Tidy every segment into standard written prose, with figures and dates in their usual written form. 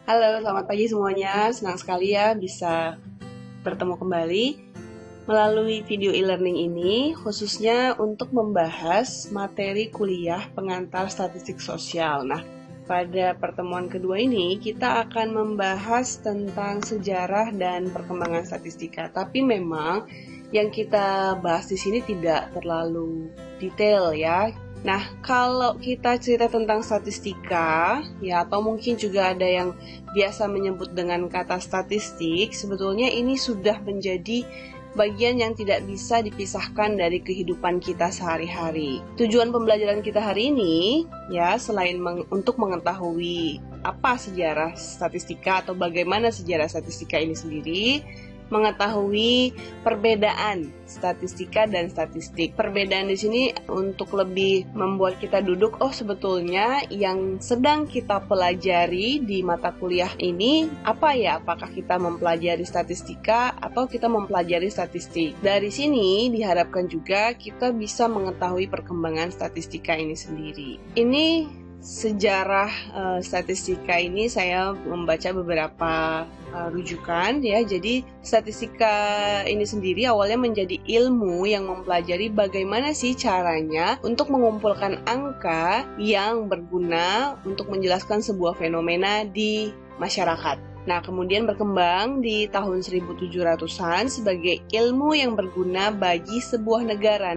Halo, selamat pagi semuanya. Senang sekali ya bisa bertemu kembali melalui video e-learning ini, khususnya untuk membahas materi kuliah pengantar statistik sosial. Nah, pada pertemuan kedua ini kita akan membahas tentang sejarah dan perkembangan statistika. Tapi memang yang kita bahas di sini tidak terlalu detail ya. Nah, kalau kita cerita tentang statistika, ya atau mungkin juga ada yang biasa menyebut dengan kata statistik, sebetulnya ini sudah menjadi bagian yang tidak bisa dipisahkan dari kehidupan kita sehari-hari. Tujuan pembelajaran kita hari ini, ya selain untuk mengetahui apa sejarah statistika atau bagaimana sejarah statistika ini sendiri, mengetahui perbedaan statistika dan statistik. Perbedaan di sini untuk lebih membuat kita duduk, sebetulnya yang sedang kita pelajari di mata kuliah ini apa ya? Apakah kita mempelajari statistika atau kita mempelajari statistik? Dari sini diharapkan juga kita bisa mengetahui perkembangan statistika ini sendiri. Ini sejarah statistika ini saya membaca beberapa rujukan ya. Jadi statistika ini sendiri awalnya menjadi ilmu yang mempelajari bagaimana sih caranya untuk mengumpulkan angka yang berguna untuk menjelaskan sebuah fenomena di masyarakat. Nah, kemudian berkembang di tahun 1700-an sebagai ilmu yang berguna bagi sebuah negara.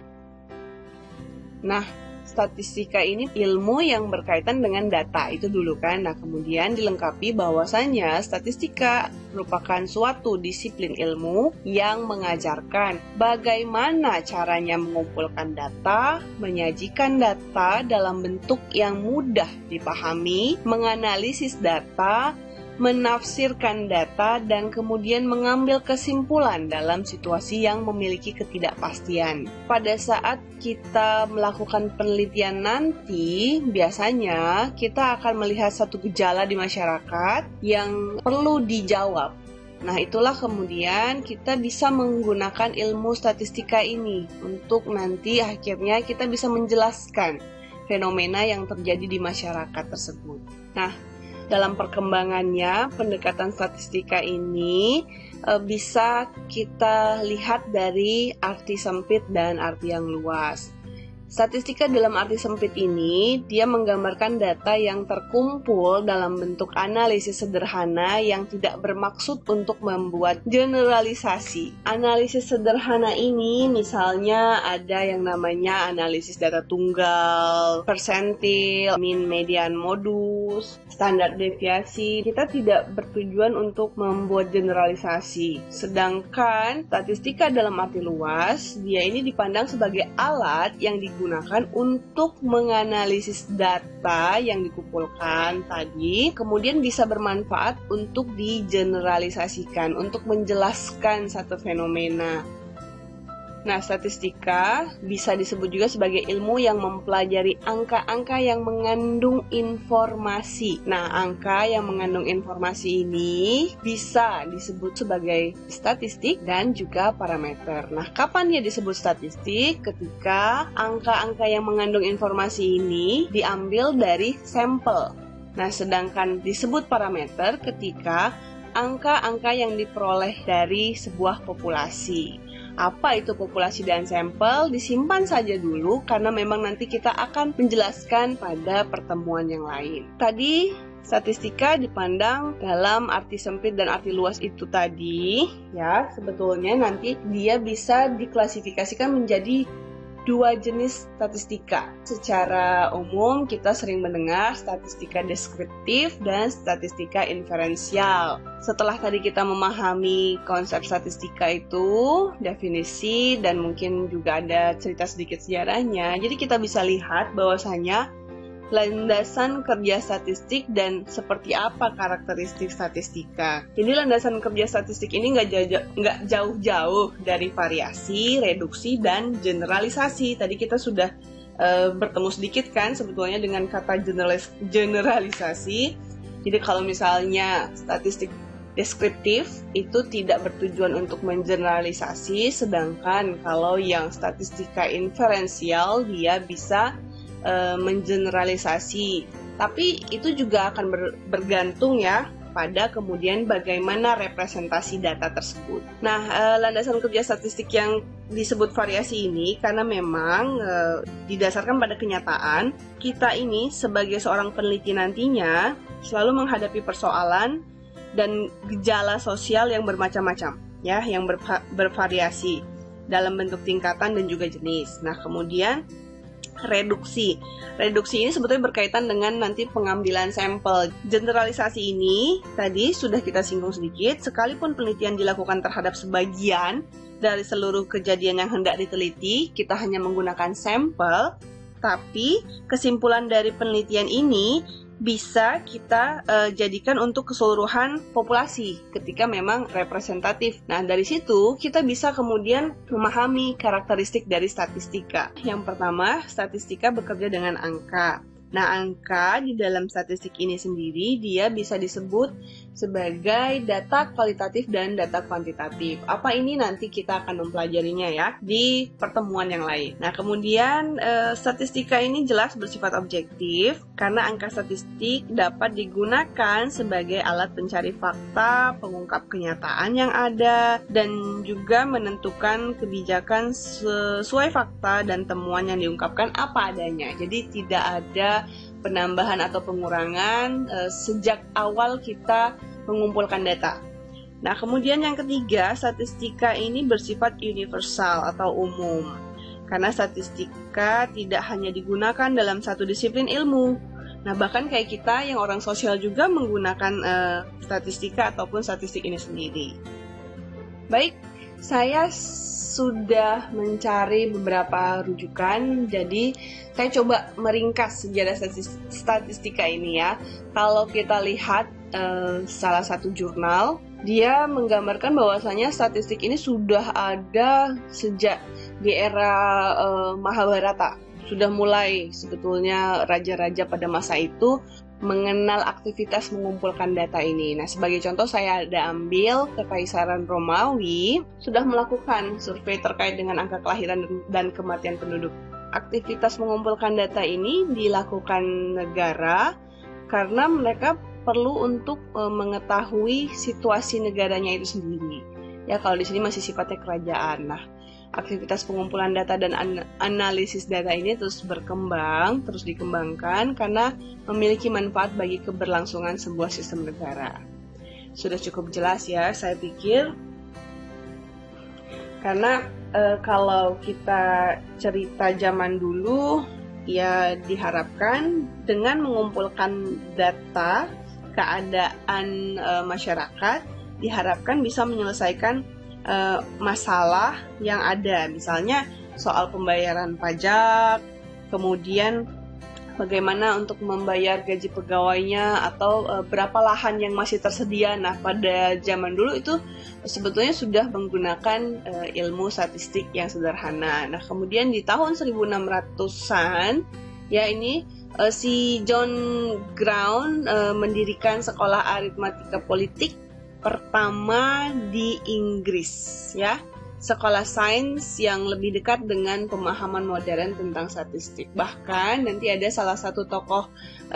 Nah, statistika ini ilmu yang berkaitan dengan data itu dulu kan. Nah, kemudian dilengkapi bahwasanya statistika merupakan suatu disiplin ilmu yang mengajarkan bagaimana caranya mengumpulkan data, menyajikan data dalam bentuk yang mudah dipahami, menganalisis data, menafsirkan data, dan kemudian mengambil kesimpulan dalam situasi yang memiliki ketidakpastian. Pada saat kita melakukan penelitian nanti, biasanya kita akan melihat satu gejala di masyarakat yang perlu dijawab. Nah, itulah kemudian kita bisa menggunakan ilmu statistika ini untuk nanti akhirnya kita bisa menjelaskan fenomena yang terjadi di masyarakat tersebut. Nah, dalam perkembangannya, pendekatan statistika ini bisa kita lihat dari arti sempit dan arti yang luas. Statistika dalam arti sempit ini, dia menggambarkan data yang terkumpul dalam bentuk analisis sederhana yang tidak bermaksud untuk membuat generalisasi. Analisis sederhana ini misalnya ada yang namanya analisis data tunggal, persentil, mean, median, modus, standar deviasi. Kita tidak bertujuan untuk membuat generalisasi. Sedangkan statistika dalam arti luas, dia ini dipandang sebagai alat yang digunakan untuk menganalisis data yang dikumpulkan tadi, kemudian bisa bermanfaat untuk digeneralisasikan, untuk menjelaskan satu fenomena. Nah, statistika bisa disebut juga sebagai ilmu yang mempelajari angka-angka yang mengandung informasi. Nah, angka yang mengandung informasi ini bisa disebut sebagai statistik dan juga parameter. Nah, kapan dia disebut statistik? Ketika angka-angka yang mengandung informasi ini diambil dari sampel. Nah, sedangkan disebut parameter ketika angka-angka yang diperoleh dari sebuah populasi. Apa itu populasi dan sampel? Disimpan saja dulu karena memang nanti kita akan menjelaskan pada pertemuan yang lain. Tadi statistika dipandang dalam arti sempit dan arti luas itu tadi, ya sebetulnya nanti dia bisa diklasifikasikan menjadi dua jenis statistika. Secara umum kita sering mendengar statistika deskriptif dan statistika inferensial. Setelah tadi kita memahami konsep statistika itu, definisi dan mungkin juga ada cerita sedikit sejarahnya, jadi kita bisa lihat bahwasanya landasan kerja statistik dan seperti apa karakteristik statistika. Jadi landasan kerja statistik ini nggak jauh-jauh dari variasi, reduksi, dan generalisasi. Tadi kita sudah bertemu sedikit kan sebetulnya dengan kata generalisasi. Jadi kalau misalnya statistik deskriptif itu tidak bertujuan untuk mengeneralisasi, sedangkan kalau yang statistika inferensial dia bisa mengeneralisasi. Tapi itu juga akan bergantung ya pada kemudian bagaimana representasi data tersebut. Nah, landasan kerja statistik yang disebut variasi ini karena memang didasarkan pada kenyataan kita ini sebagai seorang peneliti nantinya selalu menghadapi persoalan dan gejala sosial yang bermacam-macam, ya, yang bervariasi dalam bentuk tingkatan dan juga jenis. Nah, kemudian reduksi ini sebetulnya berkaitan dengan nanti pengambilan sampel. Generalisasi ini tadi sudah kita singgung sedikit, sekalipun penelitian dilakukan terhadap sebagian dari seluruh kejadian yang hendak diteliti, kita hanya menggunakan sampel, tapi kesimpulan dari penelitian ini bisa kita jadikan untuk keseluruhan populasi ketika memang representatif. Nah, dari situ kita bisa kemudian memahami karakteristik dari statistika. Yang pertama, statistika bekerja dengan angka. Nah, angka di dalam statistik ini sendiri dia bisa disebut sebagai data kualitatif dan data kuantitatif. Apa ini nanti kita akan mempelajarinya ya di pertemuan yang lain. Nah, kemudian statistika ini jelas bersifat objektif karena angka statistik dapat digunakan sebagai alat pencari fakta, pengungkap kenyataan yang ada, dan juga menentukan kebijakan sesuai fakta dan temuan yang diungkapkan apa adanya. Jadi tidak ada penambahan atau pengurangan sejak awal kita mengumpulkan data. Nah, kemudian yang ketiga, statistika ini bersifat universal atau umum. Karena statistika tidak hanya digunakan dalam satu disiplin ilmu. Nah, bahkan kayak kita yang orang sosial juga menggunakan statistika ataupun statistik ini sendiri. Baik, saya sudah mencari beberapa rujukan, jadi saya coba meringkas sejarah statistika ini ya. Kalau kita lihat salah satu jurnal, dia menggambarkan bahwasanya statistik ini sudah ada sejak di era Mahabharata. Sudah mulai sebetulnya raja-raja pada masa itu mengenal aktivitas mengumpulkan data ini. Nah, sebagai contoh saya ada ambil Kekaisaran Romawi sudah melakukan survei terkait dengan angka kelahiran dan kematian penduduk. Aktivitas mengumpulkan data ini dilakukan negara karena mereka perlu untuk mengetahui situasi negaranya itu sendiri. Ya, kalau di sini masih sifatnya kerajaan. Nah, aktivitas pengumpulan data dan analisis data ini terus berkembang, terus dikembangkan karena memiliki manfaat bagi keberlangsungan sebuah sistem negara. Sudah cukup jelas ya, saya pikir. Karena kalau kita cerita zaman dulu, ya diharapkan dengan mengumpulkan data keadaan masyarakat, diharapkan bisa menyelesaikan masalah yang ada, misalnya soal pembayaran pajak, kemudian bagaimana untuk membayar gaji pegawainya, atau berapa lahan yang masih tersedia. Nah, pada zaman dulu itu sebetulnya sudah menggunakan ilmu statistik yang sederhana. Nah, kemudian di tahun 1600-an, ya ini si John Brown mendirikan sekolah aritmatika politik pertama di Inggris, ya, sekolah sains yang lebih dekat dengan pemahaman modern tentang statistik. Bahkan nanti ada salah satu tokoh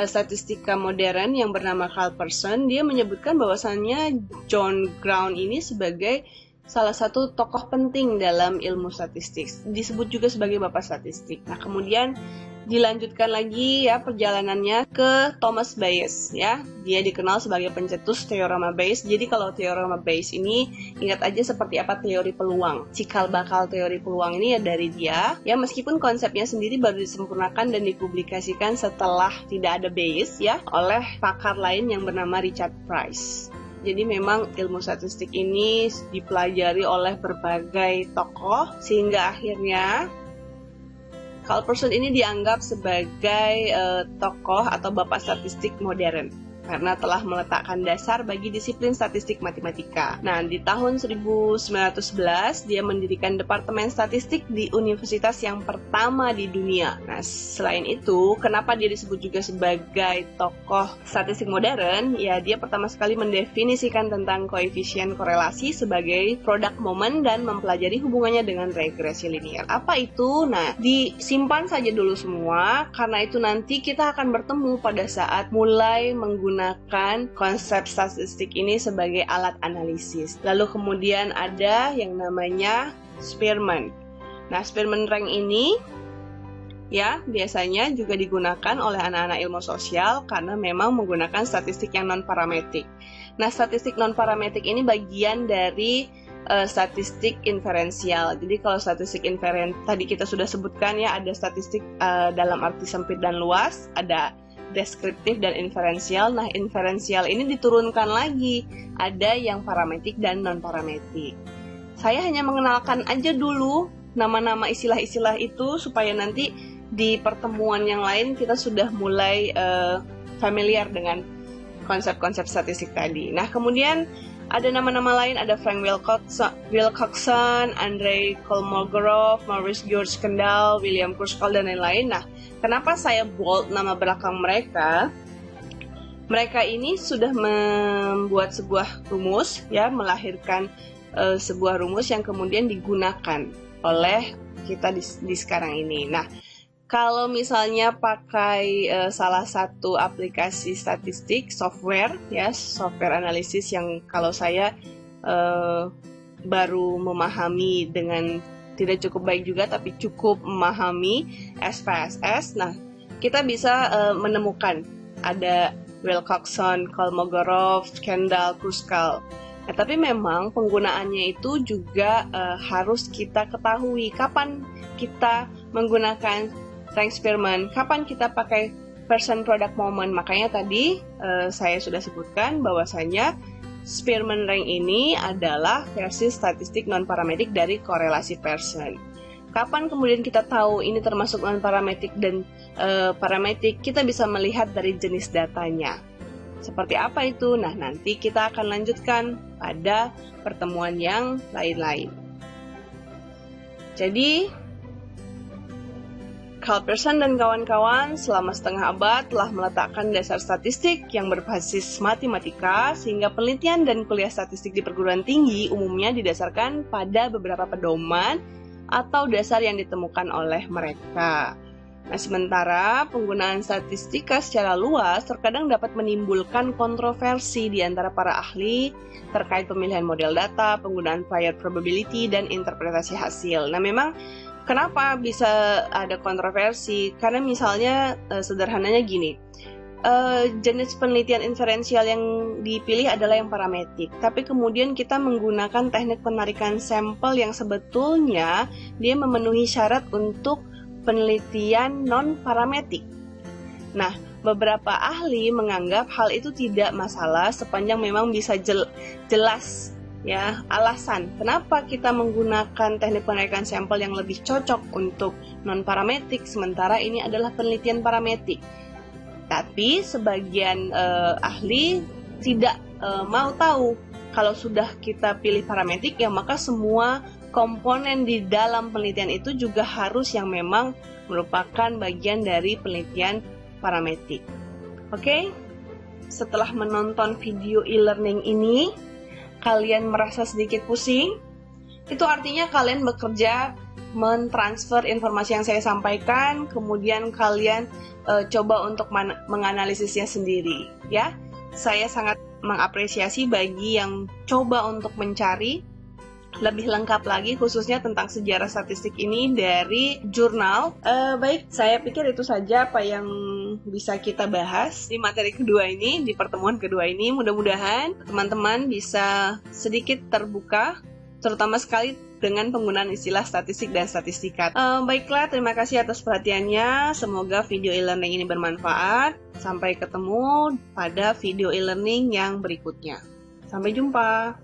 statistika modern yang bernama Carl Pearson, dia menyebutkan bahwasannya John Brown ini sebagai salah satu tokoh penting dalam ilmu statistik, disebut juga sebagai bapak statistik. Nah, kemudian dilanjutkan lagi ya perjalanannya ke Thomas Bayes, ya. Dia dikenal sebagai pencetus teorema Bayes. Jadi kalau teorema Bayes ini ingat aja seperti apa teori peluang. Cikal bakal teori peluang ini ya dari dia. Ya, meskipun konsepnya sendiri baru disempurnakan dan dipublikasikan setelah tidak ada Bayes ya oleh pakar lain yang bernama Richard Price. Jadi memang ilmu statistik ini dipelajari oleh berbagai tokoh sehingga akhirnya Carl Pearson ini dianggap sebagai tokoh atau bapak statistik modern karena telah meletakkan dasar bagi disiplin statistik matematika. Nah, di tahun 1911 dia mendirikan Departemen Statistik di universitas yang pertama di dunia. Nah, selain itu, kenapa dia disebut juga sebagai tokoh statistik modern? Ya, dia pertama sekali mendefinisikan tentang koefisien korelasi sebagai produk momen dan mempelajari hubungannya dengan regresi linear. Apa itu? Nah, disimpan saja dulu semua karena itu nanti kita akan bertemu pada saat mulai menggunakan menggunakan konsep statistik ini sebagai alat analisis. Lalu kemudian ada yang namanya Spearman. Nah, Spearman rank ini ya biasanya juga digunakan oleh anak-anak ilmu sosial karena memang menggunakan statistik yang non-parametrik. Nah, statistik non-parametrik ini bagian dari statistik inferensial. Jadi kalau statistik tadi kita sudah sebutkan ya, ada statistik dalam arti sempit dan luas, ada deskriptif dan inferensial. Nah, inferensial ini diturunkan lagi, ada yang parametrik dan non-parametrik. Saya hanya mengenalkan aja dulu nama-nama istilah-istilah itu supaya nanti di pertemuan yang lain kita sudah mulai familiar dengan konsep-konsep statistik tadi. Nah, kemudian ada nama-nama lain, ada Frank Wilcoxon, Andrei Kolmogorov, Maurice George Kendall, William Kruskal, dan lain-lain. Nah, kenapa saya bold nama belakang mereka? Mereka ini sudah membuat sebuah rumus, ya, melahirkan sebuah rumus yang kemudian digunakan oleh kita di sekarang ini. Nah, kalau misalnya pakai salah satu aplikasi statistik, software analisis yang kalau saya baru memahami dengan tidak cukup baik juga, tapi cukup memahami SPSS. Nah, kita bisa menemukan ada Wilcoxon, Kolmogorov, Kendall, Kruskal. Nah, tapi memang penggunaannya itu juga harus kita ketahui kapan kita menggunakan rank Spearman, kapan kita pakai person product moment. Makanya tadi saya sudah sebutkan bahwasanya Spearman rank ini adalah versi statistik non-parametrik dari korelasi person. Kapan kemudian kita tahu ini termasuk non-parametrik dan parametrik, kita bisa melihat dari jenis datanya. Seperti apa itu? Nah, nanti kita akan lanjutkan pada pertemuan yang lain-lain. Jadi, Carl Pearson dan kawan-kawan selama setengah abad telah meletakkan dasar statistik yang berbasis matematika, sehingga penelitian dan kuliah statistik di perguruan tinggi umumnya didasarkan pada beberapa pedoman atau dasar yang ditemukan oleh mereka. Nah, sementara penggunaan statistika secara luas terkadang dapat menimbulkan kontroversi di antara para ahli terkait pemilihan model data, penggunaan prior probability, dan interpretasi hasil. Nah, memang kenapa bisa ada kontroversi? Karena misalnya sederhananya gini, jenis penelitian inferensial yang dipilih adalah yang parametrik, tapi kemudian kita menggunakan teknik penarikan sampel yang sebetulnya dia memenuhi syarat untuk penelitian non-parametrik. Nah, beberapa ahli menganggap hal itu tidak masalah sepanjang memang bisa jelas ya alasan kenapa kita menggunakan teknik penarikan sampel yang lebih cocok untuk non-parametrik, sementara ini adalah penelitian parametrik. Tapi sebagian ahli tidak mau tahu kalau sudah kita pilih parametrik ya maka semua komponen di dalam penelitian itu juga harus yang memang merupakan bagian dari penelitian parametrik. Oke? Setelah menonton video e-learning ini, kalian merasa sedikit pusing? Itu artinya kalian bekerja mentransfer informasi yang saya sampaikan, kemudian kalian coba untuk menganalisisnya sendiri, ya. Saya sangat mengapresiasi bagi yang coba untuk mencari lebih lengkap lagi khususnya tentang sejarah statistik ini dari jurnal. Baik, saya pikir itu saja apa yang bisa kita bahas di materi kedua ini, di pertemuan kedua ini. Mudah-mudahan teman-teman bisa sedikit terbuka, terutama sekali dengan penggunaan istilah statistik dan statistika. Baiklah, terima kasih atas perhatiannya. Semoga video e-learning ini bermanfaat. Sampai ketemu pada video e-learning yang berikutnya. Sampai jumpa.